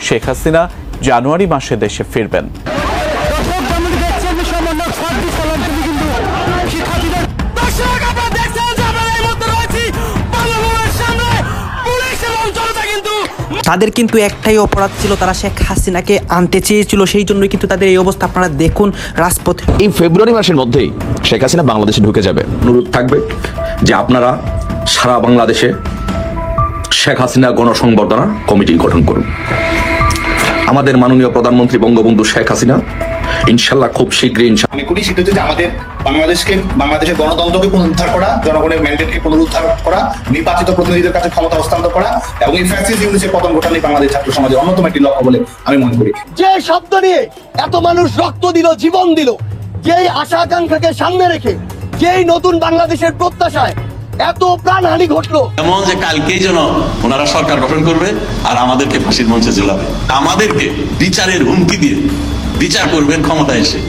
শেখ হাসিনা জানুয়ারি মাসে দেশে ফিরবেন। তাদের কিন্তু একটাই অপরাধ ছিল, তারা শেখ হাসিনাকে আনতে চেয়েছিল, সেই জন্যই কিন্তু তাদের এই অবস্থা। আপনারা দেখুন রাজপথে। এই ফেব্রুয়ারি মাসের মধ্যেই শেখ হাসিনা বাংলাদেশে ঢুকে যাবে। অনুরোধ থাকবে যে আপনারা সারা বাংলাদেশে শেখ হাসিনা গণসংবর্ধনা কমিটি গঠন করুন। আমাদের মাননীয় প্রধানমন্ত্রী বঙ্গবন্ধু শেখ হাসিনা ইনশাল্লাহ খুব শীঘ্রই আমি করি সেটা হচ্ছে যে আমাদের বাংলাদেশের গণতন্ত্রকে পুনরুদ্ধার করা, জনগণের ম্যান্ডেটকে পুনরুদ্ধার করা, নির্বাচিত প্রতিনিধিদের কাছে ক্ষমতা হস্তান্তর করা এবং এই ফ্যাসিস্ট ইউনিটের পতন ঘটানোই বাংলাদেশ ছাত্র সমাজের অন্যতম একটি লক্ষ্য বলে আমি মনে করি। যে শব্দ নিয়ে এত মানুষ রক্ত দিল, জীবন দিল, যেই আশা আকাঙ্ক্ষাকে সামনে রেখে যেই নতুন বাংলাদেশের প্রত্যাশায় এত প্রাণহানি ঘটলো, এমন যে কালকেই যেন ওনারা সরকার গঠন করবে আর আমাদেরকে ফাঁসির মঞ্চে ঝুলাবে, আমাদেরকে বিচারের হুমকি দিয়ে বিচার করবেন ক্ষমতা এসে,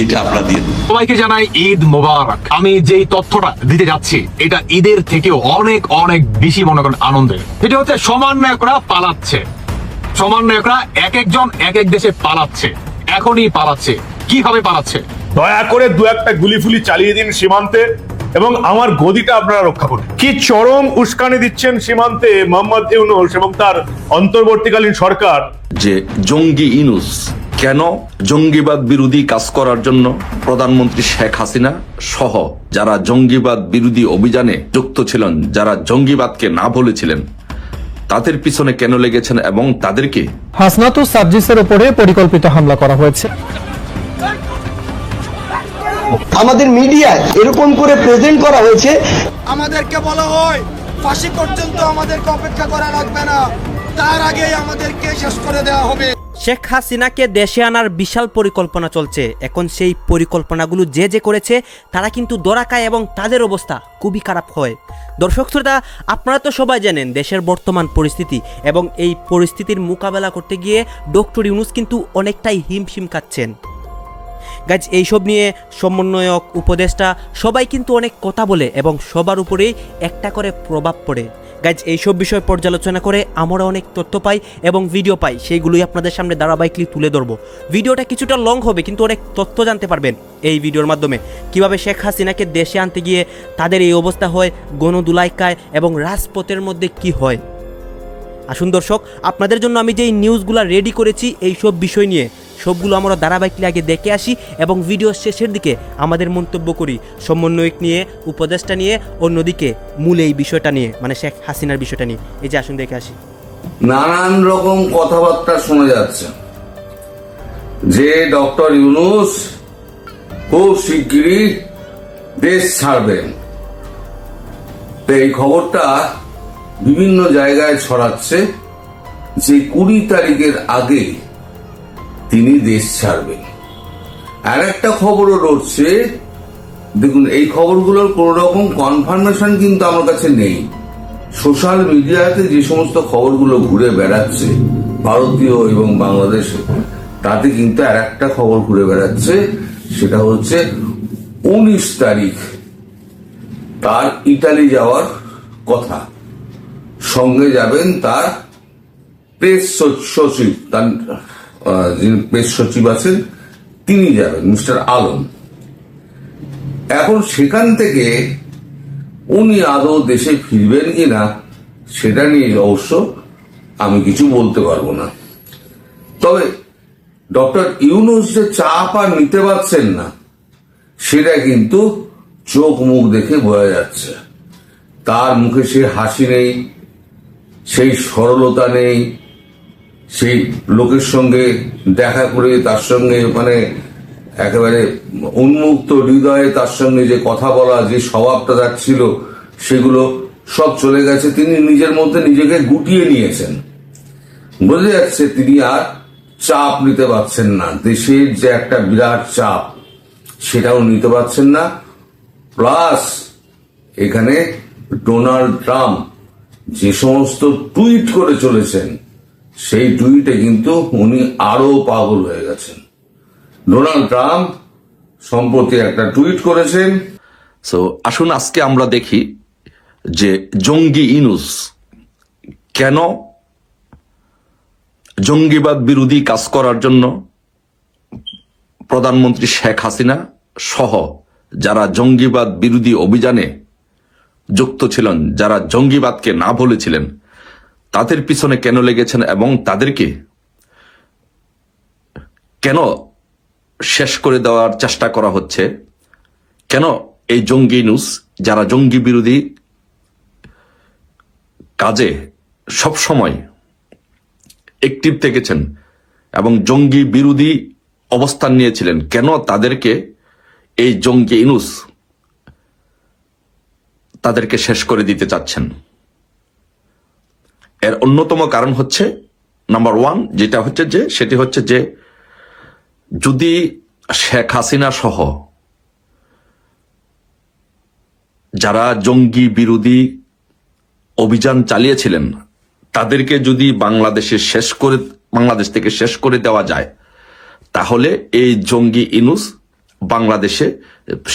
এটা আপনারা দিয়ে। সবাইকে জানাই ঈদ মোবারক। আমি যেই তথ্যটা দিতে যাচ্ছি এটা ঈদের থেকেও অনেক অনেক বেশি মনে করেন আনন্দের। এটা হচ্ছে সমন্বয়করা পালাচ্ছে, সমন্বয়করা এক একজন এক এক দেশে পালাচ্ছে, এখনই পালাচ্ছে। কিভাবে পালাচ্ছে? দয়া করে দু একটা গুলি ফুলি চালিয়ে দিন সীমান্তে এবং আমার গদিটা আপনারা রক্ষা করুন। কি চরম উস্কানি দিচ্ছেন সীমান্তে মোহাম্মদ ইউনূস এবং তার অন্তর্বর্তীকালীন সরকার। যে জঙ্গি ইউনূস কেন জঙ্গিবাদ বিরোধী কাজ করার জন্য প্রধানমন্ত্রী শেখ হাসিনা সহ যারা জঙ্গিবাদ বিরোধী অভিযানে যুক্ত ছিলেন, যারা জঙ্গিবাদকে না বলেছিলেন, তাদের পিছনে কেন লেগেছেন এবং তাদেরকে হাসনাত ও সার্জিসের উপরে পরিকল্পিত হামলা করা হয়েছে। আমাদের মিডিয়ায় এরকম করে প্রেজেন্ট করা হয়েছে। আমাদেরকে বলা হয় ফাঁসি পর্যন্ত আমাদেরকে অপেক্ষা করা লাগবে না, তার আগেই আমাদেরকে শেষ করে দেওয়া হবে। শেখ হাসিনাকে দেশে আনার বিশাল পরিকল্পনা চলছে। এখন সেই পরিকল্পনাগুলো যে করেছে তারা কিন্তু ধরা খায় এবং তাদের অবস্থা খুবই খারাপ হয়। দর্শক শ্রোতা, আপনারা তো সবাই জানেন দেশের বর্তমান পরিস্থিতি, এবং এই পরিস্থিতির মোকাবেলা করতে গিয়ে ডক্টর ইউনূস কিন্তু অনেকটাই হিমশিম খাচ্ছেন। গাইজ, এইসব নিয়ে সমন্বয়ক, উপদেষ্টা সবাই কিন্তু অনেক কথা বলে এবং সবার উপরেই একটা করে প্রভাব পড়ে। গাইজ, এইসব বিষয় পর্যালোচনা করে আমরা অনেক তথ্য পাই এবং ভিডিও পাই, সেইগুলোই আপনাদের সামনে ধারাবাহিকলি তুলে ধরবো। ভিডিওটা কিছুটা লং হবে কিন্তু অনেক তথ্য জানতে পারবেন এই ভিডিওর মাধ্যমে। কিভাবে শেখ হাসিনাকে দেশে আনতে গিয়ে তাদের এই অবস্থা হয়, গণধুলাই খায় এবং রাজপথের মধ্যে কি হয়। আসুন দর্শক, আপনাদের জন্য আমি যেই নিউজগুলো রেডি করেছি এইসব বিষয় নিয়ে সবগুলো আমরা ধারাবাহিকলি আগে দেখে আসি এবং ভিডিও শেষের দিকে আমাদের মন্তব্য করি সমন্বয়ক নিয়ে, উপদেষ্টা নিয়ে, অন্যদিকে মূল এই বিষয়টা নিয়ে, মানে শেখ হাসিনার বিষয়টা নিয়ে। এই যে আসুন দেখে আসি। নানান রকম কথাবার্তা শোনা যাচ্ছে যে ডক্টর ইউনূস খুব শিগগিরই দেশ ছাড়বেন। এই খবরটা বিভিন্ন জায়গায় ছড়াচ্ছে যে 20 তারিখের আগে তিনি দেশ ছাড়বেন। আর একটা খবরও রয়েছে, দেখুন এই খবরগুলোর কোন রকম কনফার্মেশন কিন্তু আমার কাছে নেই। সোশ্যাল মিডিয়াতে যে সমস্ত খবরগুলো ঘুরে বেড়াচ্ছে ভারতীয় এবং বাংলাদেশে, তাতে কিন্তু আর একটা খবর ঘুরে বেড়াচ্ছে, সেটা হচ্ছে 19 তারিখ তার ইতালি যাওয়ার কথা। সঙ্গে যাবেন তার প্রেস সচিব, তার যিনি প্রেস সচিব আছেন তিনি যাবেন, মিস্টার আলম। এখন সেখান থেকে উনি আদৌ দেশে ফিরবেন কিনা সেটা নিয়ে অবশ্য আমি কিছু বলতে পারবো না। তবে ডক্টর ইউনূস যে চাপ আর নিতে পারছেন না সেটা কিন্তু চোখ মুখ দেখে বোঝা যাচ্ছে। তার মুখে সেই হাসি নেই, সেই সরলতা নেই, সেই লোকের সঙ্গে দেখা করে তার সঙ্গে মানে একেবারে উন্মুক্ত হৃদয়ে তার সঙ্গে যে কথা বলা, যে স্বভাবটা তার ছিল, সেগুলো সব চলে গেছে। তিনি নিজের মধ্যে নিজেকে গুটিয়ে নিয়েছেন। বোঝা যাচ্ছে তিনি আর চাপ নিতে পারছেন না। দেশের যে একটা বিরাট চাপ সেটাও নিতে পারছেন না। প্লাস এখানে ডোনাল্ড ট্রাম্প যে সমস্ত টুইট করে চলেছেন, সেই টুইটে কিন্তু উনি আরো পাগল হয়ে গেছেন। ডোনাল্ড ট্রাম্প সম্প্রতি একটা টুইট করেছেন। সো আসুন আজকে আমরা দেখি যে জঙ্গি ইউনূস কেন জঙ্গিবাদ বিরোধী কাজ করার জন্য প্রধানমন্ত্রী শেখ হাসিনা সহ যারা জঙ্গিবাদ বিরোধী অভিযানে যুক্ত ছিলেন, যারা জঙ্গিবাদকে না বলেছিলেন, তাদের পিছনে কেন লেগেছেন এবং তাদেরকে কেন শেষ করে দেওয়ার চেষ্টা করা হচ্ছে? কেন এই জঙ্গি নিউজ যারা জঙ্গি বিরোধী কাজে সবসময় অ্যাক্টিভ থেকেছেন এবং জঙ্গি বিরোধী অবস্থান নিয়েছিলেন, কেন তাদেরকে এই জঙ্গি নিউজ তাদেরকে শেষ করে দিতে চাচ্ছেন? এর অন্যতম কারণ হচ্ছে নাম্বার 1, যেটা হচ্ছে যে সেটি হচ্ছে যে যদি শেখ হাসিনা সহ যারা জঙ্গি বিরোধী অভিযান চালিয়েছিলেন তাদেরকে যদি বাংলাদেশ থেকে শেষ করে দেওয়া যায়, তাহলে এই জঙ্গি ইনুস বাংলাদেশে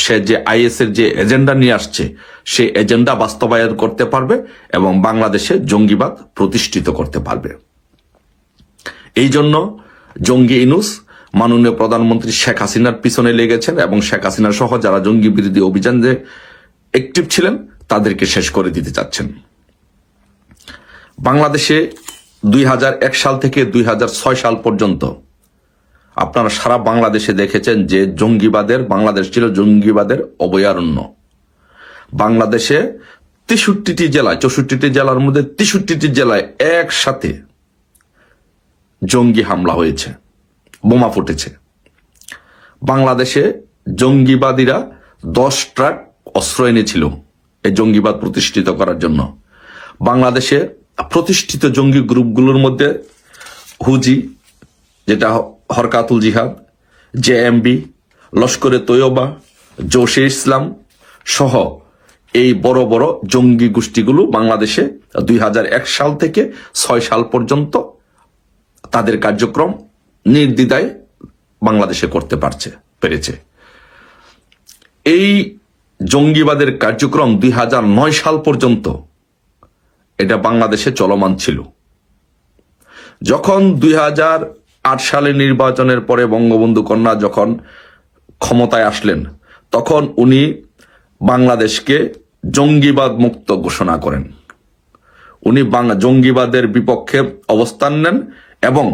সে যে আইএস এর যে এজেন্ডা নিয়ে আসছে সেই এজেন্ডা বাস্তবায়ন করতে পারবে এবং বাংলাদেশে জঙ্গিবাদ প্রতিষ্ঠিত করতে পারবে। এই জন্য জঙ্গি ইনুস মাননীয় প্রধানমন্ত্রী শেখ হাসিনার পিছনে লেগেছেন এবং শেখ হাসিনা সহ যারা জঙ্গি বিরোধী অভিযানে অ্যাক্টিভ ছিলেন তাদেরকে শেষ করে দিতে চাচ্ছেন। বাংলাদেশে 2001 সাল থেকে 2006 সাল পর্যন্ত আপনারা সারা বাংলাদেশে দেখেছেন যে বাংলাদেশ ছিল জঙ্গিবাদের অভয়ারণ্য। বাংলাদেশে 63টি জেলায়, 64টি জেলার মধ্যে 63টি জেলায় একসাথে জঙ্গি হামলা হয়েছে, বোমা ফুটেছে। বাংলাদেশে জঙ্গিবাদীরা 10 ট্রাক অস্ত্র এনেছিল এই জঙ্গিবাদ প্রতিষ্ঠিত করার জন্য। বাংলাদেশে প্রতিষ্ঠিত জঙ্গি গ্রুপগুলোর মধ্যে হুজি, যেটা হরকাতুল জিহাদ, জেএমবি, লস্করে তৈয়বা, জোশে ইসলাম সহ এই বড় বড় জঙ্গি গোষ্ঠীগুলো বাংলাদেশে 2001 সাল থেকে 6 সাল পর্যন্ত তাদের কার্যক্রম নির্দ্বিধায় বাংলাদেশে করতে পেরেছে। এই জঙ্গিবাদের কার্যক্রম 2009 সাল পর্যন্ত এটা বাংলাদেশে চলমান ছিল। যখন 2008 সালে নির্বাচনের পরে বঙ্গবন্ধু কন্যা যখন ক্ষমতায় আসলেন, তখন উনি বাংলাদেশকে জঙ্গিবাদ মুক্ত ঘোষণা করেন। উনি জঙ্গিবাদের বিপক্ষে অবস্থান নেন এবং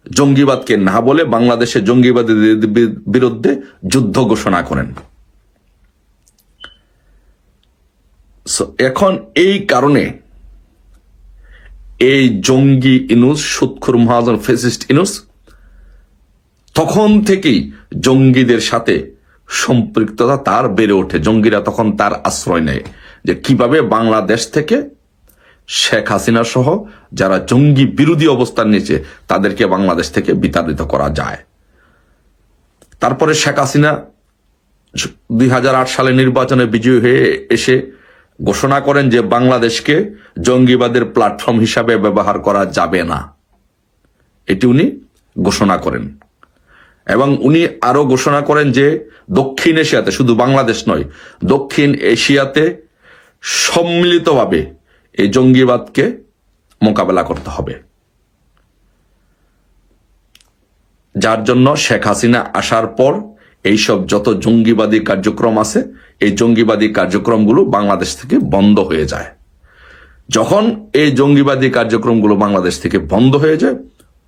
জঙ্গিবাদকে না বলে বাংলাদেশে জঙ্গিবাদের বিরুদ্ধে যুদ্ধ ঘোষণা করেন। এখন এই কারণে এই জঙ্গি ইনুস, সুৎখুর মহাজন ফেসিস্ট ইনুস তখন থেকেই জঙ্গিদের সাথে সম্পৃক্ততা তার বেড়ে ওঠে। জঙ্গিরা তখন তার আশ্রয় নেয় যে কিভাবে বাংলাদেশ থেকে শেখ হাসিনা সহ যারা জঙ্গি বিরোধী অবস্থান নিয়েছে তাদেরকে বাংলাদেশ থেকে বিতাড়িত করা যায়। তারপরে শেখ হাসিনা 2008 সালে নির্বাচনে বিজয়ী হয়ে এসে ঘোষণা করেন যে বাংলাদেশকে জঙ্গিবাদের প্ল্যাটফর্ম হিসাবে ব্যবহার করা যাবে না, এটি উনি ঘোষণা করেন। এবং উনি আরো ঘোষণা করেন যে দক্ষিণ এশিয়াতে, শুধু বাংলাদেশ নয়, দক্ষিণ এশিয়াতে সম্মিলিতভাবে এই জঙ্গিবাদকে মোকাবেলা করতে হবে। যার জন্য শেখ হাসিনা আসার পর এইসব যত জঙ্গিবাদী কার্যক্রম আছে এই জঙ্গিবাদী কার্যক্রমগুলো বাংলাদেশ থেকে বন্ধ হয়ে যায়। যখন এই জঙ্গিবাদী কার্যক্রমগুলো বাংলাদেশ থেকে বন্ধ হয়ে যায়,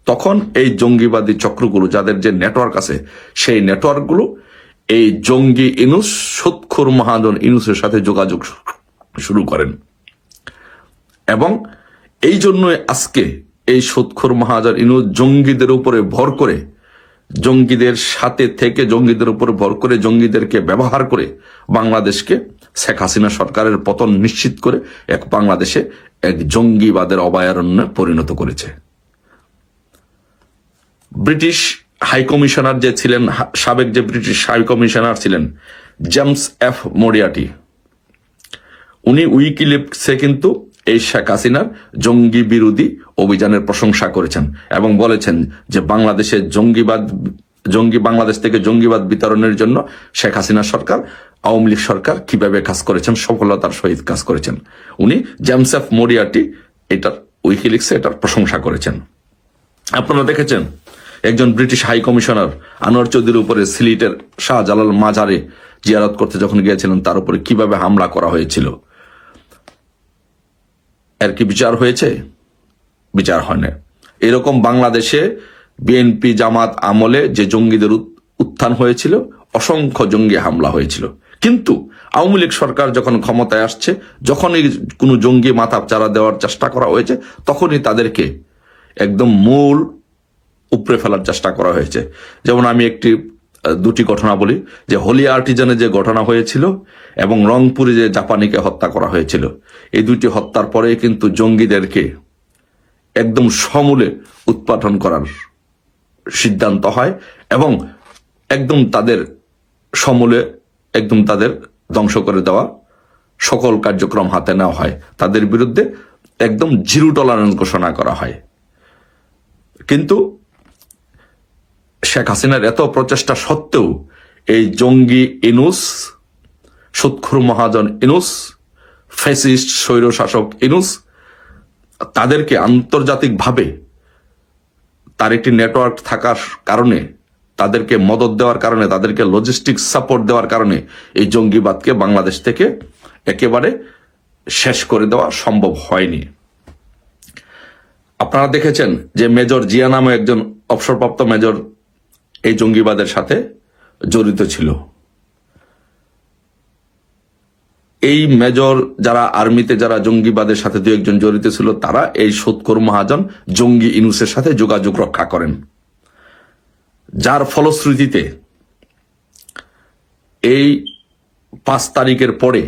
তখন এই জঙ্গিবাদী চক্রগুলো, যাদের যে নেটওয়ার্ক আছে, সেই নেটওয়ার্কগুলো এই জঙ্গি ইনুস, সুৎখুর মহাজন ইনুসের সাথে যোগাযোগ শুরু করেন। এবং এই জন্যই আজকে এই সুৎখুর মহাজন ইনুস জঙ্গিদের উপরে ভর করে, জঙ্গিদের সাথে থেকে জঙ্গিদের উপরে ভর করে, জঙ্গিদেরকে ব্যবহার করে বাংলাদেশকে শেখ হাসিনা সরকারের পতন নিশ্চিত করে বাংলাদেশে এক জঙ্গিবাদের অভয়ারণ্যে পরিণত করেছে। ব্রিটিশ হাই কমিশনার যে ছিলেন, সাবেক যে ব্রিটিশ হাই কমিশনার ছিলেন জেমস এফ মরিয়াটি, উনি উইকিলিপসে কিন্তু এই শেখ হাসিনার জঙ্গি বিরোধী অভিযানের প্রশংসা করেছেন এবং বলেছেন যে বাংলাদেশ থেকে জঙ্গিবাদ বিতরণের জন্য শেখ হাসিনা সরকার, আওয়ামী লীগ সরকার কিভাবে কাজ করেছেন, সফলতার সহিত কাজ করেছেন। উনি জেমস এফ মরিয়াটি এটার উইকিলিপসে এটার প্রশংসা করেছেন। আপনারা দেখেছেন একজন ব্রিটিশ হাই কমিশনার আনোয়ার চৌধুরীর উপরে সিলেটের শাহজালাল মাজারে জিয়ারত করতে যখন গিয়েছিলেন তার উপরে কিভাবে হামলা করা হয়েছিল, এর কি বিচার হয়েছে? বিচার হয় না। এরকম বাংলাদেশে বিএনপি জামাত আমলে যে জঙ্গিদের উত্থান হয়েছিল, অসংখ্য জঙ্গি হামলা হয়েছিল, কিন্তু আওয়ামী লীগ সরকার যখন ক্ষমতায় আসছে, যখনই কোনো জঙ্গি মাথা চারা দেওয়ার চেষ্টা করা হয়েছে, তখনই তাদেরকে একদম মূল উপড়ে ফেলার চেষ্টা করা হয়েছে। যেমন আমি দুটি ঘটনা বলি, যে হোলি আর্টিজানে যে ঘটনা হয়েছিল এবং রংপুরে যে জাপানিকে হত্যা করা হয়েছিল, এই দুটি হত্যার পরে কিন্তু জঙ্গিদেরকে একদম সমূলে উৎপাটন করার সিদ্ধান্ত হয় এবং একদম তাদের সমূলে একদম তাদের ধ্বংস করে দেওয়া সকল কার্যক্রম হাতে নেওয়া হয়, তাদের বিরুদ্ধে একদম জিরো টলারেন্স ঘোষণা করা হয়। কিন্তু শেখ হাসিনার এত প্রচেষ্টা সত্ত্বেও এই জঙ্গি ইনুস, সুৎখুর মহাজন ইনুস, ফ্যাসিস্ট স্বৈর শাসক ইনুস তাদেরকে আন্তর্জাতিকভাবে তার একটি নেটওয়ার্ক থাকার কারণে, তাদেরকে মদত দেওয়ার কারণে, তাদেরকে লজিস্টিক সাপোর্ট দেওয়ার কারণে এই জঙ্গিবাদকে বাংলাদেশ থেকে একেবারে শেষ করে দেওয়া সম্ভব হয়নি। আপনারা দেখেছেন যে মেজর জিয়া নামে একজন অবসরপ্রাপ্ত মেজর এই জঙ্গিবাদের সাথে জড়িত ছিল। এই মেজর যারা আর্মিতে যারা জঙ্গিবাদের সাথে দু একজন জড়িত ছিল, তারা এই সুৎখোর মহাজন জঙ্গি ইনুসের সাথে যোগাযোগ রক্ষা করেন, যার ফলশ্রুতিতে এই 5 তারিখের পরে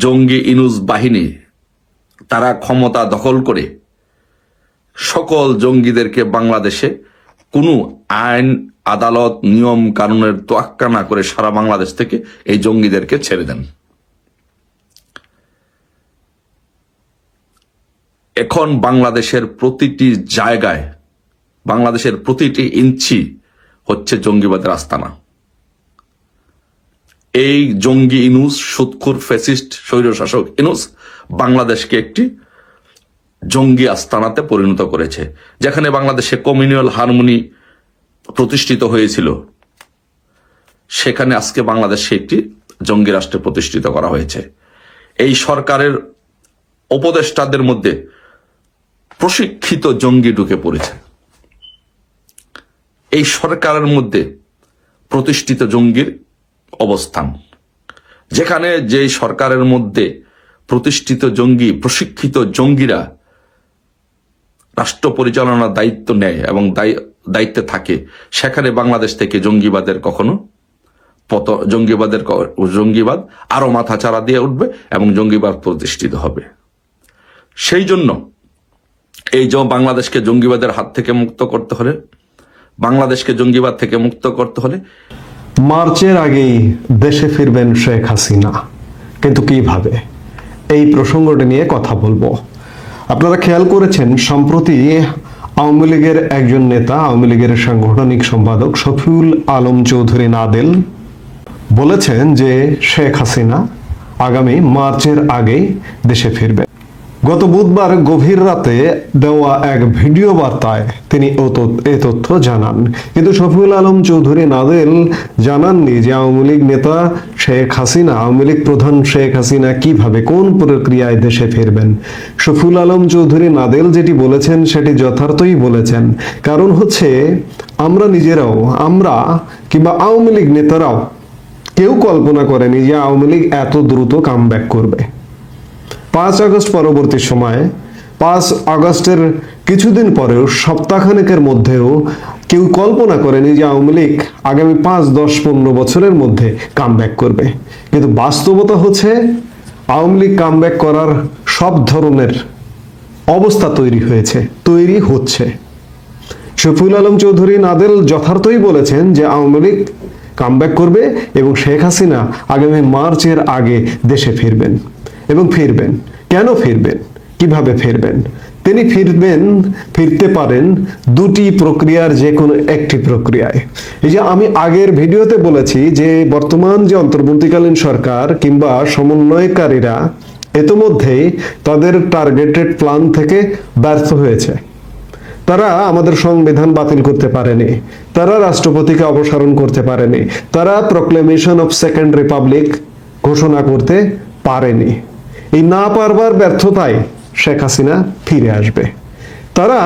জঙ্গি ইনুস বাহিনী তারা ক্ষমতা দখল করে সকল জঙ্গিদেরকে বাংলাদেশে কোনো আইন আদালত নিয়ম কানুনের তোয়াক্কা না করে সারা বাংলাদেশ থেকে এই জঙ্গিদেরকে ছেড়ে দেন। এখন বাংলাদেশের প্রতিটি জায়গায়, বাংলাদেশের প্রতিটি ইঞ্চি হচ্ছে জঙ্গিবাদের আস্তানা। এই জঙ্গি ইনুস, সুৎখুর ফ্যাসিস্ট স্বৈরশাসক ইনুস বাংলাদেশকে একটি জঙ্গি আস্তানাতে পরিণত করেছে। যেখানে বাংলাদেশে কমিউনাল হারমোনি প্রতিষ্ঠিত হয়েছিল, সেখানে আজকে বাংলাদেশে একটি জঙ্গি রাষ্ট্রে প্রতিষ্ঠিত করা হয়েছে। এই সরকারের উপদেষ্টাদের মধ্যে প্রশিক্ষিত জঙ্গি ঢুকে পড়েছে। এই সরকারের মধ্যে প্রতিষ্ঠিত জঙ্গির অবস্থান, যেখানে যে সরকারের মধ্যে প্রতিষ্ঠিত জঙ্গি, প্রশিক্ষিত জঙ্গিরা রাষ্ট্র পরিচালনার দায়িত্ব নেয় এবং দায়িত্বে থাকে, সেখানে বাংলাদেশ থেকে জঙ্গিবাদের কখনো জঙ্গিবাদ আরো মাথা চাড়া দিয়ে উঠবে এবং জঙ্গিবাদ প্রতিষ্ঠিত হবে। সেই জন্য এই বাংলাদেশকে জঙ্গিবাদের হাত থেকে মুক্ত করতে হলে, বাংলাদেশকে জঙ্গিবাদ থেকে মুক্ত করতে হলে মার্চের আগেই দেশে ফিরবেন শেখ হাসিনা, কিন্তু কিভাবে, এই প্রসঙ্গটি নিয়ে কথা বলবো। আপনারা খেয়াল করেছেন, সম্প্রতি আওয়ামী লীগের একজন নেতা, আওয়ামী লীগের সাংগঠনিক সম্পাদক শফিউল আলম চৌধুরী নাদেল বলেছেন যে শেখ হাসিনা আগামী মার্চের আগেই দেশে ফিরবেন। গত বুধবার গভীর রাতে দেওয়া এক ভিডিও বার্তায় তিনি এ তথ্য জানান, কিন্তু শফিউল আলম চৌধুরী নাদেল জানাননি যে আওয়ামী লীগ নেতা শেখ হাসিনা, আওয়ামী লীগ প্রধান শেখ হাসিনা কিভাবে, কোন প্রক্রিয়ায় দেশে ফিরবেন। শফিউল আলম চৌধুরী নাদেল যেটি বলেছেন সেটি যথার্থই বলেছেন। কারণ হচ্ছে, আমরা নিজেরাও, আমরা কিংবা আওয়ামী লীগ নেতারাও কেউ কল্পনা করেনি যে আওয়ামী লীগ এত দ্রুত কামব্যাক করবে। 5 আগস্ট পরবর্তী সময়ে, 5 আগস্টের কিছুদিন পরেও, সপ্তাহখানেকের মধ্যেও কেউ কল্পনা করেনি যে আওয়ামী লীগ আগামী 5, 10, 15 বছরের মধ্যে কামব্যাক করবে। কিন্তু বাস্তবতা হচ্ছে আওয়ামী লীগ কামব্যাক করার সব ধরনের অবস্থা তৈরি হচ্ছে। শফিউল আলম চৌধুরী নাদেল যথার্থই বলেছেন যে আওয়ামী লীগ কামব্যাক করবে এবং শেখ হাসিনা আগামী মার্চের আগে দেশে ফিরবেন। এবং ফিরবেন, কেন ফিরবেন, কিভাবে ফিরবেন? তিনি ফিরতে পারেন দুটি প্রক্রিয়ার যে কোনো একটি প্রক্রিয়ায়। এই যে আমি আগের ভিডিওতে বলেছি যে বর্তমান যে অন্তর্বর্তীকালীন সরকার কিংবা সমন্বয়কারীরা ইতিমধ্যেই তাদের টার্গেটেড প্ল্যান থেকে ব্যর্থ হয়েছে তারা আমাদের সংবিধান বাতিল করতে পারেনি, তারা রাষ্ট্রপতিকে অপসারণ করতে পারেনি, তারা প্রক্লেমেশন অফ সেকেন্ড রিপাবলিক ঘোষণা করতে পারেনি। এই না পারবার ব্যর্থতায় শেখ হাসিনা ফিরে আসবে। তারা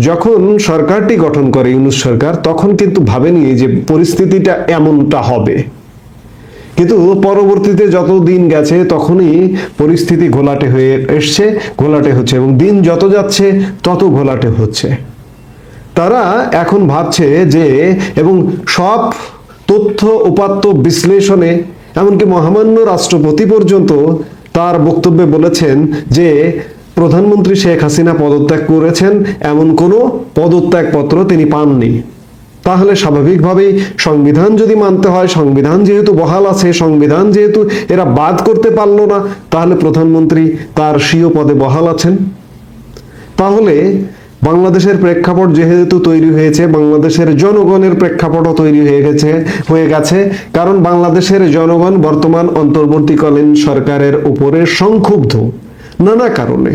যখন সরকারটি গঠন করে ইউনূস সরকার, তখন কিন্তু ভাবেনি যে পরিস্থিতিটা এমনটা হবে, কিন্তু পরবর্তীতে যত দিন গেছে তখনই পরিস্থিতি ঘোলাটে হয়ে এসছে, ঘোলাটে হচ্ছে, এবং দিন যত যাচ্ছে তত ঘোলাটে হচ্ছে। তারা এখন ভাবছে যে, এবং সব তথ্য উপাত্ত বিশ্লেষণে এমনকি মহামান্য রাষ্ট্রপতি পর্যন্ত তার বক্তব্যে বলেছেন যে প্রধানমন্ত্রী শেখ হাসিনা পদত্যাগ করেছেন, এমন কোনো পদত্যাগপত্র তিনি পাননি। তাহলে স্বাভাবিকভাবেই সংবিধান যদি মানতে হয়, সংবিধান যেহেতু বহাল আছে, সংবিধান যেহেতু এরা বাদ করতে পারলো না, তাহলে প্রধানমন্ত্রী তার স্বীয় পদে বহাল আছেন। তাহলে বাংলাদেশের প্রেক্ষাপট যেহেতু তৈরি হয়েছে, বাংলাদেশের জনগণের প্রেক্ষাপটও তৈরি হয়ে গেছে, কারণ বাংলাদেশের জনগণ বর্তমান অন্তর্বর্তীকালীন সরকারের উপরে সংক্ষুব্ধ নানা কারণে।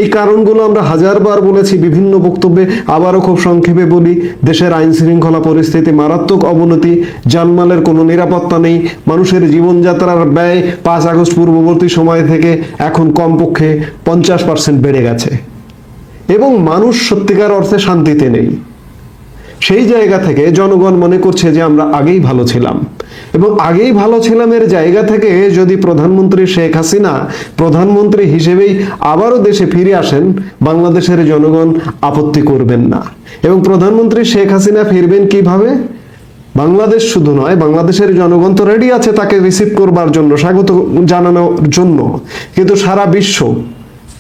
এই কারণগুলো আমরা হাজারবার বলেছি বিভিন্ন বক্তব্যে, আবারও খুব সংক্ষেপে বলি। দেশের আইন শৃঙ্খলা পরিস্থিতি মারাত্মক অবনতি, জানমালের কোনো নিরাপত্তা নেই, মানুষের জীবনযাত্রার ব্যয় 5 আগস্ট পূর্ববর্তী সময় থেকে এখন কমপক্ষে 50% বেড়ে গেছে, এবং মানুষ সত্যিকার অর্থে শান্তিতে নেই। সেই জায়গা থেকে জনগণ মনে করছে যে আমরা আগেই ভালো ছিলাম, এবং আগেই ভালো ছিলাম এর জায়গা থেকে যদি প্রধানমন্ত্রী শেখ হাসিনা প্রধানমন্ত্রী হিসেবেই আবারও দেশে ফিরে আসেন, বাংলাদেশের জনগণ আপত্তি করবেন না। এবং প্রধানমন্ত্রী শেখ হাসিনা ফিরবেন কিভাবে? বাংলাদেশ শুধু নয়, বাংলাদেশের জনগণ তো রেডি আছে তাকে রিসিভ করবার জন্য, স্বাগত জানানোর জন্য, কিন্তু সারা বিশ্ব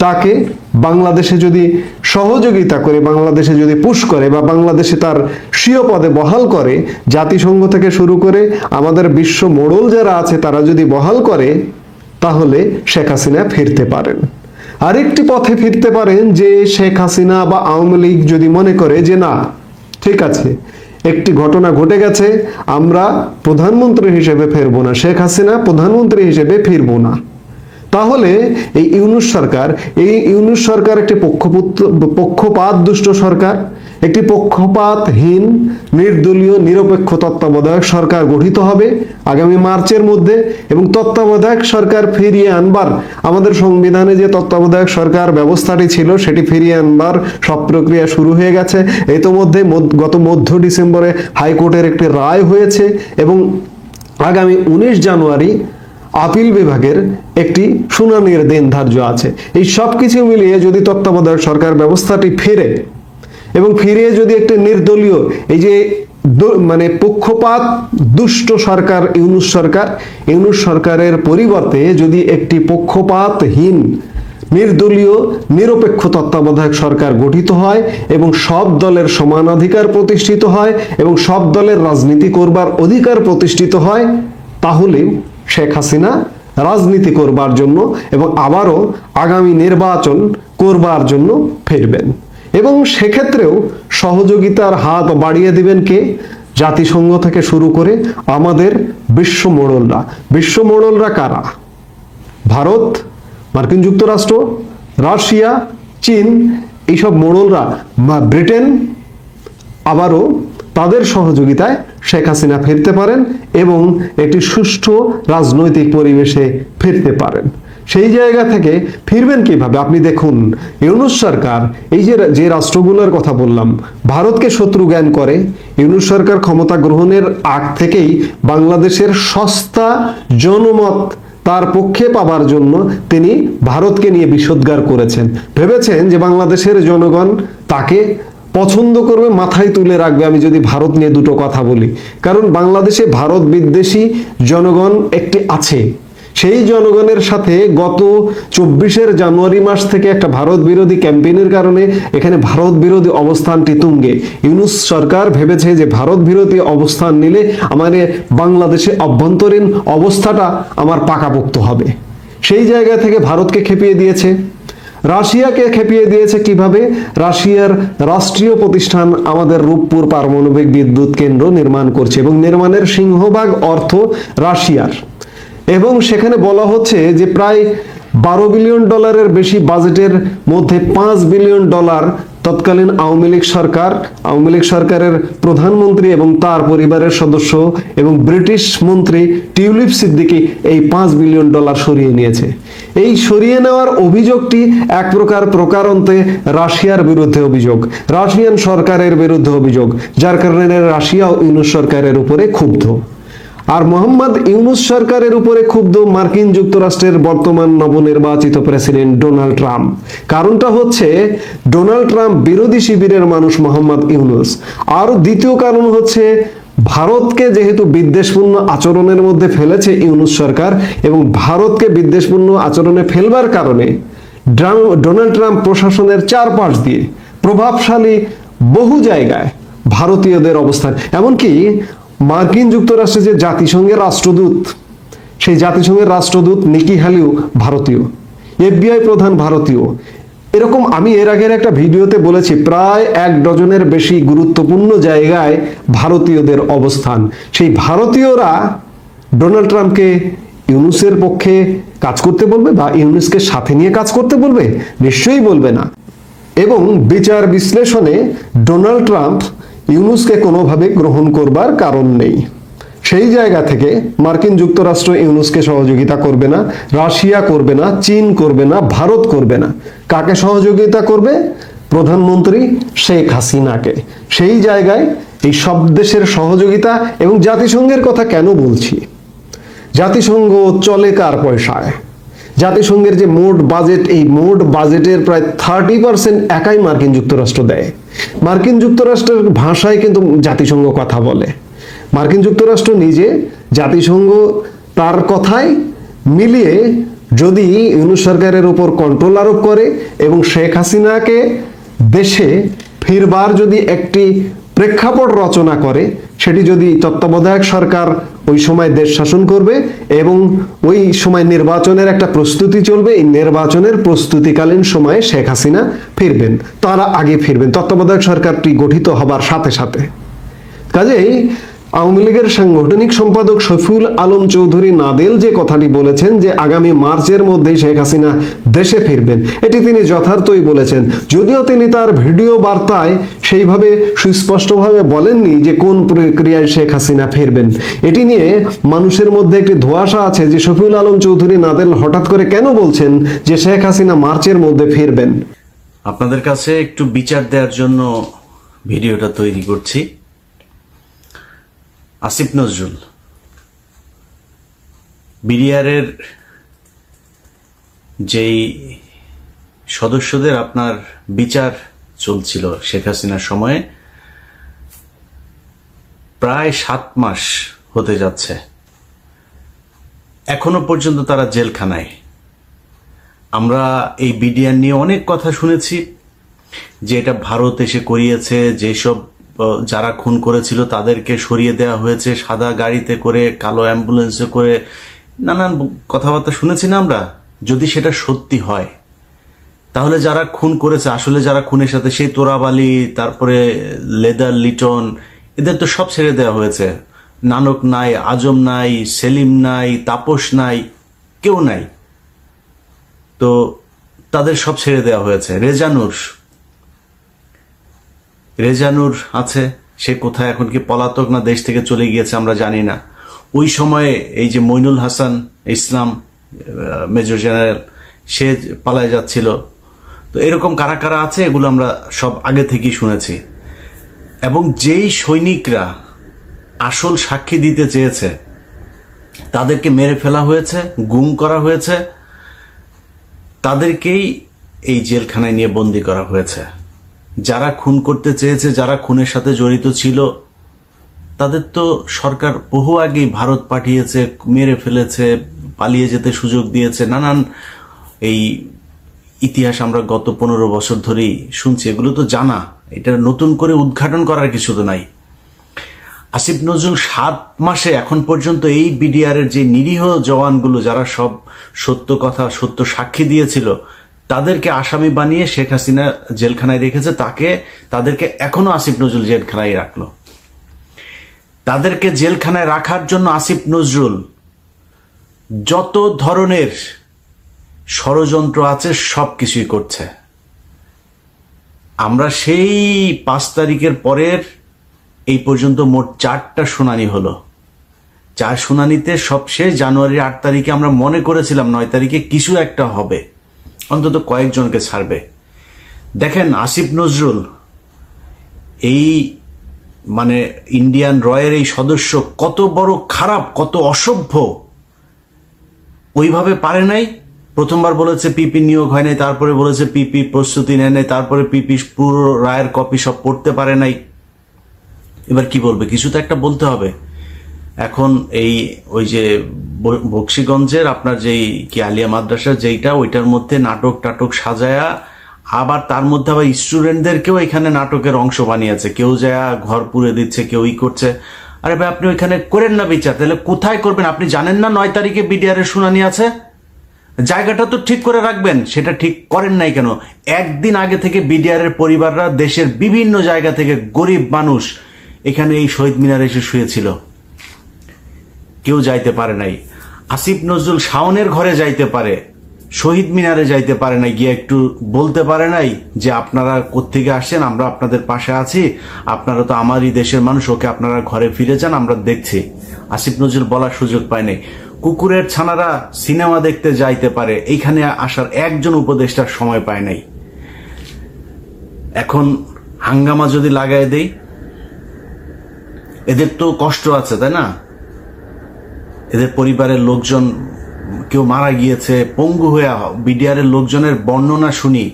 তাকে বাংলাদেশে যদি সহযোগিতা করে, বাংলাদেশে যদি পুশ করে, বা বাংলাদেশে তার স্বীয় পদে বহাল করে, জাতিসংঘ থেকে শুরু করে আমাদের বিশ্ব মোড়ল যারা আছে তারা যদি বহাল করে, তাহলে শেখ হাসিনা ফিরতে পারেন। আরেকটি পথে ফিরতে পারেন যে শেখ হাসিনা বা আওয়ামী লীগ যদি মনে করে যে না, ঠিক আছে, একটি ঘটনা ঘটে গেছে, আমরা প্রধানমন্ত্রী হিসেবে ফিরবো না, শেখ হাসিনা প্রধানমন্ত্রী হিসেবে ফিরবো না, তাহলে এই ইউনূস সরকার একটি পক্ষপাত দুষ্ট সরকার, একটি পক্ষপাতহীন নির্দলীয় নিরপেক্ষ তত্ত্বাবধায়ক সরকার গঠিত হবে আগামী মার্চের মধ্যে। এবং তত্ত্বাবধায়ক সরকার ফিরিয়ে আনবার, আমাদের সংবিধানে যে তত্ত্বাবধায়ক সরকার ব্যবস্থাটি ছিল সেটি ফিরিয়ে আনবার সব প্রক্রিয়া শুরু হয়ে গেছে। ইতোমধ্যে গত মধ্য ডিসেম্বরে হাইকোর্টের একটি রায় হয়েছে, এবং আগামী 19 জানুয়ারি আপিল বিভাগের একটি শুনানির দিন ধার্য আছে। এই সব কিছু মিলিয়ে যদি তত্ত্বাবধায়ক সরকার ব্যবস্থাটি ফিরে, এবং ফিরিয়ে যদি একটি নির্দলীয়, এই যে মানে পক্ষপাত দুষ্ট সরকার ইউনূস সরকারের পরিবর্তে যদি একটি পক্ষপাতহীন নির্দলীয় নিরপেক্ষ তত্ত্বাবধায়ক সরকার গঠিত হয়, এবং সব দলের সমান অধিকার প্রতিষ্ঠিত হয়, এবং সব দলের রাজনীতি করবার অধিকার প্রতিষ্ঠিত হয়, তাহলে শেখ হাসিনা রাজনীতি করবার জন্য এবং আবারও আগামী নির্বাচন করবার জন্য ফিরবেন। এবং সেক্ষেত্রেও সহযোগিতার হাত বাড়িয়ে দিবেন কে? জাতিসংঘ থেকে শুরু করে আমাদের বিশ্ব মোড়লরা কারা? ভারত, মার্কিন যুক্তরাষ্ট্র, রাশিয়া, চীন, এইসব মোড়লরা, ব্রিটেন, আবারও তাদের সহযোগিতায় শেখ হাসিনা ফিরতে পারেন এবং একটি সুষ্ঠু রাজনৈতিক পরিবেশে ফিরতে পারেন। সেই জায়গা থেকে ফিরবেন কিভাবে? আপনি দেখুন, ইউনূস সরকার এই যে রাষ্ট্রগুলোর কথা বললাম, ভারতকে শত্রু জ্ঞান করে। ইউনূস সরকার ক্ষমতা গ্রহণের আগ থেকেই বাংলাদেশের সস্তা জনমত তার পক্ষে পাবার জন্য তিনি ভারতকে নিয়ে বিষোদ্গার করেছেন। ভেবেছেন যে বাংলাদেশের জনগণ তাকে পছন্দ করবে, মাথায় তুলে রাখবে আমি যদি ভারত নিয়ে দুটো কথা বলি। কারণ বাংলাদেশে ভারত বিদ্বেষী জনগণ একটি আছে। সেই জনগণের সাথে গত 24 জানুয়ারি মাস থেকে একটা ভারত বিরোধী ক্যাম্পেইনের কারণে এখানে ভারত বিরোধী অবস্থানটি তুঙ্গে। ইউনূস সরকার ভেবেছে যে ভারত বিরোধী অবস্থান নিলে আমার বাংলাদেশে অভ্যন্তরীণ অবস্থাটা আমার পাকাপোক্ত হবে। সেই জায়গা থেকে ভারতকে খেপিয়ে দিয়েছে। রাশিয়াকে খেপিয়ে দিয়েছে কিভাবে? রাশিয়ার রাষ্ট্রীয় প্রতিষ্ঠান আমাদের রূপপুর পারমাণবিক বিদ্যুৎ কেন্দ্র নির্মাণ করছে এবং নির্মাণের সিংহভাগ অর্থ রাশিয়ার। এবং সেখানে বলা হচ্ছে যে প্রায় $12 বিলিয়ন বেশি বাজেটের মধ্যে $5 বিলিয়ন তৎকালীন আওয়ামী লীগ সরকারের প্রধানমন্ত্রী এবং তার পরিবারের সদস্য এবং ব্রিটিশ মন্ত্রী টিউলিপ সিদ্দিকী এই $5 বিলিয়ন সরিয়ে নিয়েছে। এই সরিয়ে নেওয়ার অভিযোগটি এক প্রকার প্রকারান্তে রাশিয়ার বিরুদ্ধে অভিযোগ, রাশিয়ান সরকারের বিরুদ্ধে অভিযোগ, যার কারণে রাশিয়া ও ইউনুস সরকারের উপরে ক্ষুব্ধ। আর মোহাম্মদ ইউনুস সরকারের উপরে ক্ষুব্ধ মার্কিন যুক্তরাষ্ট্রের বর্তমান নবনির্বাচিত প্রেসিডেন্ট ডোনাল্ড ট্রাম্প। কারণটা হচ্ছে ডোনাল্ড ট্রাম্প বিরোধী শিবিরের মানুষ মোহাম্মদ ইউনুস। আর দ্বিতীয় কারণ হচ্ছে ভারতকে যেহেতু বিদ্বেষপূর্ণ আচরণের মধ্যে ফেলেছে ইউনুস সরকার, এবং ভারতকে বিদ্বেষপূর্ণ আচরণে ফেলবার কারণে ডোনাল্ড ট্রাম্প প্রশাসনের চারপাশ দিয়ে প্রভাবশালী বহু জায়গায় ভারতীয়দের অবস্থান, এমনকি মার্কিন যুক্তরাষ্ট্রে যে জাতিসংঘের রাষ্ট্রদূত, সেই জাতিসংঘের রাষ্ট্রদূত নিকি হ্যালিও ভারতীয়, FBI প্রধান ভারতীয়। এরকম আমি এর আগের একটা ভিডিওতে বলেছি প্রায় 1 ডজনের বেশি গুরুত্বপূর্ণ জায়গায় ভারতীয়দের অবস্থান। সেই ভারতীয়রা ডোনাল্ড ট্রাম্পকে ইউনুসের পক্ষে কাজ করতে বলবে বা ইউনুসকে সাথে নিয়ে কাজ করতে বলবে? নিশ্চয়ই বলবে না। এবং বিচার বিশ্লেষণে ডোনাল্ড ট্রাম্প ইউনুসকে কোনোভাবে গ্রহণ করবার কারণ নেই। সেই জায়গা থেকে মার্কিন যুক্তরাষ্ট্র ইউনুসকে সহযোগিতা করবে না, রাশিয়া করবে না, চীন করবে না, ভারত করবে না। কাকে সহযোগিতা করবে? প্রধানমন্ত্রী শেখ হাসিনাকে। সেই জায়গায় এই সব দেশের সহযোগিতা, এবং জাতিসংঘের কথা কেন বলছি? জাতিসংঘ চলে কার পয়সায়? জাতিসংঘের যে মোট বাজেট, এই মোট বাজেটের প্রায় 30% একাই মার্কিন যুক্তরাষ্ট্র দেয়। মার্কিন যুক্তরাষ্ট্রের ভাষায় কিন্তু জাতিসংঘ কথা বলে। মার্কিন যুক্তরাষ্ট্র নিজে জাতিসংঘ তার কথায় মিলিয়ে যদি ইউনুস সরকারের উপর কন্ট্রোল আরোপ করে এবং শেখ হাসিনাকে দেশে ফিরবার যদি একটি প্রেক্ষাপট রচনা করে, সেটি যদি তত্ত্বাবধায়ক সরকার ওই সময় দেশ শাসন করবে এবং ওই সময় নির্বাচনের একটা প্রস্তুতি চলবে, এই নির্বাচনের প্রস্তুতিকালীন সময়ে শেখ হাসিনা ফিরবেন, তারা আগে ফিরবেন তত্ত্বাবধায়ক সরকারটি গঠিত হবার সাথে সাথে। কাজেই আওয়ামী লীগের সাংগঠনিক সম্পাদক শফিউল আলম চৌধুরী নাদেল যে কথাটি বলেছেন যে আগামী মার্চের মধ্যেই শেখ হাসিনা দেশে ফিরবেন, এটি তিনি যথার্থই বলেছেন। যদিও তিনি তার ভিডিও বার্তায় সেইভাবে সুস্পষ্টভাবে বলেননি যে কোন প্রক্রিয়ায় শেখ হাসিনা ফিরবেন। এটি নিয়ে মানুষের মধ্যে একটি ধোঁয়াশা আছে যে শফিউল আলম চৌধুরী নাদেল হঠাৎ করে কেন বলছেন যে শেখ হাসিনা মার্চের মধ্যে ফিরবেন। আপনাদের কাছে একটু বিচার দেওয়ার জন্য ভিডিওটা তৈরি করছি। আসিফ নজরুল বিডিআরের যেই সদস্যদের আপনার বিচার চলছিল শেখ হাসিনার সময়ে, প্রায় 7 মাস হতে যাচ্ছে, এখনো পর্যন্ত তারা জেলখানায়। আমরা এই বিডিআর নিয়ে অনেক কথা শুনেছি যে এটা ভারত এসে করিয়েছে, যেসব যারা খুন করেছিল তাদেরকে সরিয়ে দেওয়া হয়েছে সাদা গাড়িতে করে, কালো অ্যাম্বুলেন্সে করে, নানান কথাবার্তা শুনেছি না আমরা। যদি সেটা সত্যি হয় তাহলে যারা খুন করেছে, আসলে যারা খুনের সাথে, সেই তোরাব আলী, তারপরে লেদার লিটন, এদের তো সব ছেড়ে দেওয়া হয়েছে। নানক নাই, আজম নাই, সেলিম নাই, তাপস নাই, কেউ নাই, তো তাদের সব ছেড়ে দেওয়া হয়েছে। রেজানুর আছে, সে কোথায় এখন, কি পলাতক না দেশ থেকে চলে গিয়েছে আমরা জানি না। ওই সময়ে এই যে মইনুল হাসান ইসলাম মেজর জেনারেল, সে পালায় যাচ্ছিল। তো এরকম কারা কারা আছে এগুলো আমরা সব আগে থেকেই শুনেছি। এবং যেই সৈনিকরা আসল সাক্ষী দিতে চেয়েছে তাদেরকে মেরে ফেলা হয়েছে, গুম করা হয়েছে, তাদেরকেই এই জেলখানায় নিয়ে বন্দি করা হয়েছে। যারা খুন করতে চেয়েছে, যারা খুনের সাথে জড়িত ছিল, তাদের তো সরকার বহু আগেই ভারত পাঠিয়েছে, মেরে ফেলেছে, পালিয়ে যেতে সুযোগ দিয়েছে। নানান এই ইতিহাস আমরা গত 15 বছর ধরেই শুনছি, এগুলো তো জানা, এটা নতুন করে উদ্ঘাটন করার কিছু তো নাই। আসিফ নজরুল 7 মাসে এখন পর্যন্ত এই বিডিআরের যে নিরীহ জওয়ানগুলো, যারা সব সত্য কথা, সত্য সাক্ষী দিয়েছিল, তাদেরকে আসামি বানিয়ে শেখ হাসিনা জেলখানায় রেখেছে। তাদেরকে এখনো আসিফ নজরুল জেলখানায় রাখলো। তাদেরকে জেলখানায় রাখার জন্য আসিফ নজরুল যত ধরনের ষড়যন্ত্র আছে সবকিছুই করছে। আমরা সেই 5 তারিখের পরের এই পর্যন্ত মোট 4টা শুনানি হলো। 4 শুনানিতে সবশেষ জানুয়ারির 8 তারিখে আমরা মনে করেছিলাম 9 তারিখে কিছু একটা হবে, অন্তত কয়েকজনকে ছাড়বে। দেখেন আসিফ নজরুল এই মানে ইন্ডিয়ান রয়ের এই সদস্য কত বড় খারাপ, কত অসভ্য, ওইভাবে পারে নাই। প্রথমবার বলেছে পিপি নিয়োগ হয় নাই, তারপরে বলেছে পিপি প্রস্তুতি নেয় নাই, তারপরে পিপি পুরো রায়ের কপি সব পড়তে পারে নাই। এবার কি বলবে? কিছু তো একটা বলতে হবে। এখন এই ওই যে বক্সিগঞ্জের আপনার যেই কি আলিয়া মাদ্রাসা যেইটা, ওইটার মধ্যে নাটক টাটক সাজায়া, আবার তার মধ্যে আবার স্টুডেন্টদেরকেও এখানে নাটকের অংশ বানিয়েছে। কেউ যায় ঘর পুড়ে দিচ্ছে, কেউ ই করছে। আরে ভাই, আপনি ওইখানে করেন না বিচার, তাহলে কোথায় করবেন? আপনি জানেন না 9 তারিখে বিডিআর এর শুনানি আছে? জায়গাটা তো ঠিক করে রাখবেন, সেটা ঠিক করেন নাই কেন? একদিন আগে থেকে বিডিআর এর পরিবাররা দেশের বিভিন্ন জায়গা থেকে গরিব মানুষ এখানে এই শহীদ মিনারে এসে শুয়েছিল, কেউ যাইতে পারে নাই। আসিফ নজরুল শাওনের ঘরে যাইতে পারে, শহীদ মিনারে যাইতে পারে নাই, গিয়ে একটু বলতে পারে নাই যে আপনারা কোত্থেকে আসছেন, আমরা আপনাদের পাশে আছি, আপনারা তো আমারই দেশের মানুষ, ওকে আপনারা ঘরে ফিরে যান, আমরা দেখছি। আসিফ নজরুল বলার সুযোগ পায় নাই। কুকুরের ছানারা সিনেমা দেখতে যাইতে পারে, এইখানে আসার একজন উপদেষ্টার সময় পায় নাই। এখন হাঙ্গামা যদি লাগাই দেই, এদের তো কষ্ট আছে, তাই না? এদের পরিবারের লোকজন কেউ মারা গিয়েছে, পঙ্গু হয়ে, বিডিআর এর লোকজনের বর্ণনা শুনি,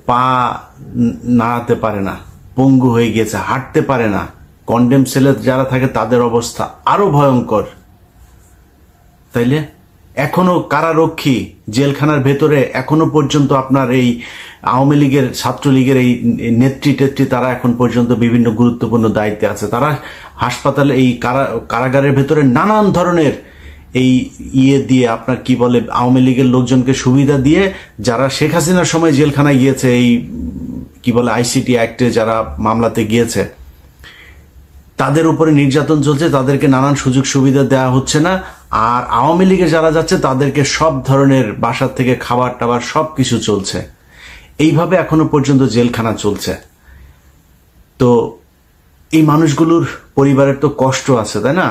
পা নাড়াতে পারে না, পঙ্গু হয়ে গিয়েছে, হাঁটতে পারে না। কন্ডেম সেলে যারা থাকে তাদের অবস্থা আরো ভয়ঙ্কর। তাইলে এখনো কারারক্ষী জেলখানার ভেতরে এখনো পর্যন্ত আপনার এই আওয়ামী লীগের, ছাত্রলীগের এই নেত্রী টেত্রী তারা এখন পর্যন্ত বিভিন্ন গুরুত্বপূর্ণ দায়িত্বে আছে। তারা হাসপাতালে এই কারাগারের ভেতরে নানান ধরনের এই দিয়ে আপনার কি বলে আওয়ামী লীগের লোকজনকে সুবিধা দিয়ে, যারা শেখ হাসিনার সময় জেলখানায় গিয়েছে, এই কি বলে আইসিটি অ্যাক্টে যারা মামলাতে গিয়েছে, তাদের উপরে নির্যাতন চলছে, তাদেরকে নানান সুযোগ সুবিধা দেওয়া হচ্ছে না। আর আওয়ামী লীগে যারা যাচ্ছে তাদেরকে সব ধরনের বাসা থেকে খাবার টাবার সবকিছু চলছে। এইভাবে এখনো পর্যন্ত জেলখানা চলছে। তো এই মানুষগুলোর পরিবারের তো কষ্ট আছে, তাই না?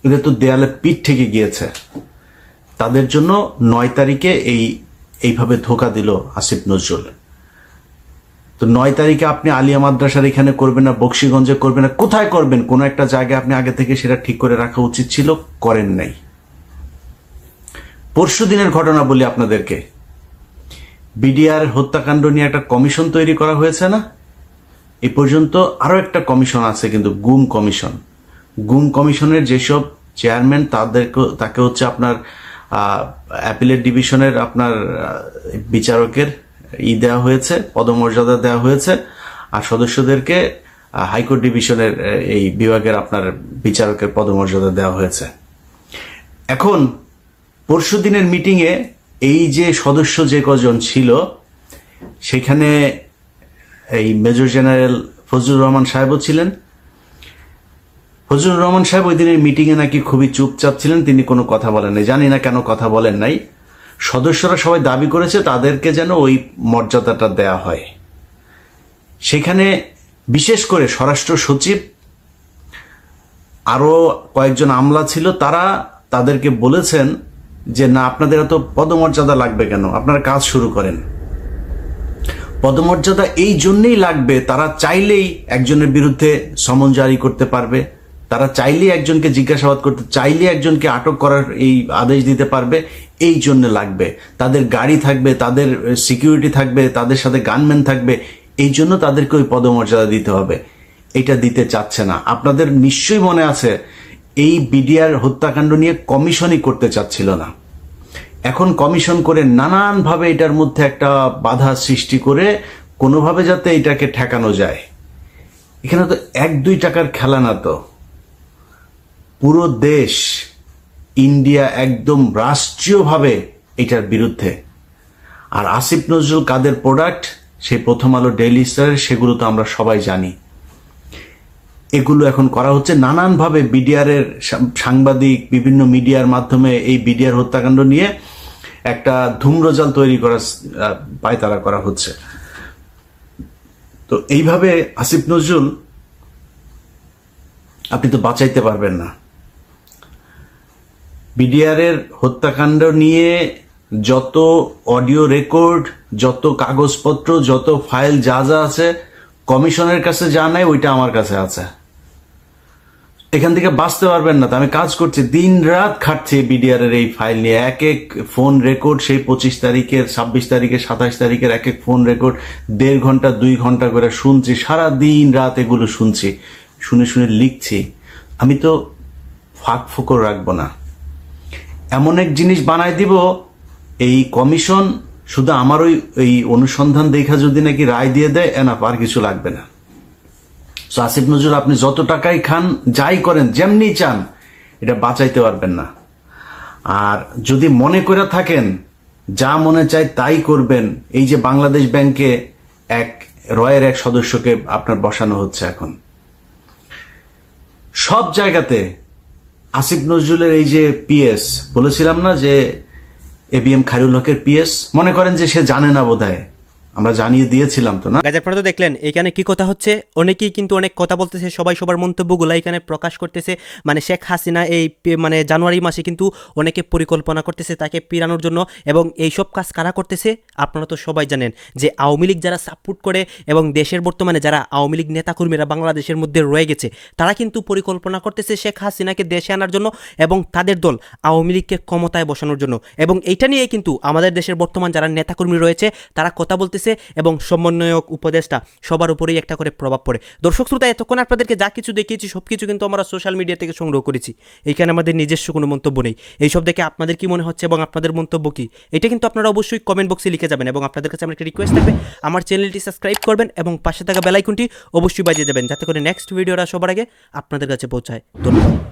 এদের তো দেয়ালে পিঠ থেকে গিয়েছে। তাদের জন্য 9 তারিখে এইভাবে ধোকা দিল আসিফ নজরুল। তো 9 তারিখে আপনি আলিয়া মাদ্রাসার এখানে করবেন না, বক্সিগঞ্জে করবেন না, কোথায় করবেন? কোন একটা জায়গায় আপনি আগে থেকে সেটা ঠিক করে রাখা উচিত ছিল, করেন নাই। পরশু দিনের ঘটনা বলি আপনাদেরকে, বিডিআর হত্যাকাণ্ড নিয়ে একটা কমিশন তৈরি করা হয়েছে না? এই পর্যন্ত আরো একটা কমিশন আছে, কিন্তু গুম কমিশন। গুম কমিশনের যেসব চেয়ারম্যান তাকে হচ্ছে আপনার অ্যাপিলেট ডিভিশনের আপনার বিচারকের দেওয়া হয়েছে, পদমর্যাদা দেওয়া হয়েছে, আর সদস্যদেরকে হাইকোর্ট ডিভিশনের এই বিভাগের আপনার বিচারকের পদমর্যাদা দেওয়া হয়েছে। এখন পরশু দিনের মিটিংয়ে এই যে সদস্য যে কজন ছিল, সেখানে এই মেজর জেনারেল ফজলুর রহমান সাহেবও ছিলেন। ফজলুর রহমান সাহেব ওই দিনের মিটিংয়ে নাকি খুবই চুপচাপ ছিলেন, তিনি কোনো কথা বলেন নাই। জানি না কেন কথা বলেন নাই। সদস্যরা সবাই দাবি করেছে তাদেরকে যেন ওই মর্যাদাটা দেয়া হয়। সেখানে বিশেষ করে স্বরাষ্ট্র সচিব, আরো কয়েকজন আমলা ছিল, তাদেরকে বলেছেন যে না, আপনাদের এত পদমর্যাদা লাগবে কেন, আপনারা কাজ শুরু করেন। পদমর্যাদা এই জন্যই লাগবে, তারা চাইলেই একজনের বিরুদ্ধে সমন জারি করতে পারবে, তারা চাইলেই একজনকে জিজ্ঞাসাবাদ করতে, চাইলে একজনকে আটক করার এই আদেশ দিতে পারবে, এই জন্য লাগবে। তাদের গাড়ি থাকবে, তাদের সিকিউরিটি থাকবে, তাদের সাথে গানম্যান থাকবে, এই জন্য তাদেরকে ওই পদমর্যাদা দিতে হবে। এটা দিতে চাচ্ছে না। আপনাদের নিশ্চয়ই মনে আছে, এই বিডিআর হত্যাকাণ্ড নিয়ে কমিশনই করতে চাচ্ছিল না। এখন কমিশন করে নানানভাবে এটার মধ্যে একটা বাধা সৃষ্টি করে কোনোভাবে যাতে এটাকে ঠেকানো যায়। এখানে তো 1-2 টাকার খেলা না, তো পুরো দেশ, ইন্ডিয়া একদম রাষ্ট্রীয়ভাবে এটার বিরুদ্ধে। আর আসিফ নজরুল কাদের প্রোডাক্ট, সেই প্রথম আলো, ডেইলি স্টারের, সেগুলো তো আমরা সবাই জানি। এগুলো এখন করা হচ্ছে নানানভাবে। বিডিআর এর সাংবাদিক বিভিন্ন মিডিয়ার মাধ্যমে এই বিডিআর হত্যাকাণ্ড নিয়ে একটা ধূম্রজাল তৈরি করার পায়তারা করা হচ্ছে। তো এইভাবে আসিফ নজরুল আপনি তো বাঁচাইতে পারবেন না। বিডিআরের হত্যাকাণ্ড নিয়ে যত অডিও রেকর্ড, যত কাগজপত্র, যত ফাইল যা যা আছে কমিশনের কাছে যা নাই ওইটা আমার কাছে আছে। এখান থেকে বাঁচতে পারবেন না। তো আমি কাজ করছি, দিন রাত খাটছি বিডিআরের এই ফাইল নিয়ে। এক এক ফোন রেকর্ড, সেই 25 তারিখের, 26 তারিখের, 27 তারিখের এক এক ফোন রেকর্ড 1.5 ঘন্টা 2 ঘন্টা করে শুনছি, সারা দিন রাত এগুলো শুনছি, শুনে শুনে লিখছি। আমি তো ফাঁক ফোকর রাখবো না, এমন এক জিনিস বানাই দিব এই কমিশন শুধু আমার ওই অনুসন্ধান দেখা যদি নাকি রায় দিয়ে দেয়, না আর কিছু লাগবে না। তো আসিফ নজরুল আপনি যত টাকাই খান, যাই করেন, যেমনি চান, এটা বাঁচাইতে পারবেন না। আর যদি মনে করে থাকেন যা মনে চায় তাই করবেন, এই যে বাংলাদেশ ব্যাংকে রয়ের এক সদস্যকে আপনার বসানো হচ্ছে এখন, সব জায়গাতে আসিফ নজরুলের এই যে পিএস বলেছিলাম না যে ABM খায়রুল হকের পিএস, মনে করেন যে সে জানে না বোধহয়, আমরা জানিয়ে দিয়েছিলাম তো না। গাইজ আপনারা তো দেখলেন এখানে কি কথা হচ্ছে, অনেকেই কিন্তু অনেক কথা বলতেছে, সবাই সবার মন্তব্যগুলো এখানে প্রকাশ করতেছে। মানে শেখ হাসিনা এই মানে জানুয়ারি মাসে কিন্তু অনেকে পরিকল্পনা করতেছে তাকে পিরানোর জন্য, এবং এইসব কাজ কারা করতেছে আপনারা তো সবাই জানেন যে আওয়ামী লীগ যারা সাপোর্ট করে এবং দেশের বর্তমানে যারা আওয়ামী লীগ নেতাকর্মীরা বাংলাদেশের মধ্যে রয়ে গেছে, তারা কিন্তু পরিকল্পনা করতেছে শেখ হাসিনাকে দেশে আনার জন্য এবং তাদের দল আওয়ামী লীগকে ক্ষমতায় বসানোর জন্য। এবং এইটা নিয়ে কিন্তু আমাদের দেশের বর্তমান যারা নেতাকর্মী রয়েছে তারা কথা বলতেছে, এবং সমন্বয়ক, উপদেষ্টা সবার উপরেই একটা করে প্রভাব পড়ে। দর্শক শ্রোতা, এতক্ষণ আপনাদেরকে যা কিছু দেখিয়েছি সবকিছু কিন্তু আমরা সোশ্যাল মিডিয়া থেকে সংগ্রহ করেছি, এইখানে আমাদের নিজস্ব কোনো মন্তব্য নেই। এইসব দেখে আপনাদের কি মনে হচ্ছে এবং আপনাদের মন্তব্য কি, এটা কিন্তু আপনারা অবশ্যই কমেন্ট বক্সে লিখে যাবেন। এবং আপনাদের কাছে আমার একটা রিকোয়েস্ট থাকবে, আমার চ্যানেলটি সাবস্ক্রাইব করবেন এবং পাশে থাকা বেল আইকনটি অবশ্যই বাজিয়ে দেবেন, যাতে করে নেক্সট ভিডিওটা সবার আগে আপনাদের কাছে পৌঁছায়। ধন্যবাদ।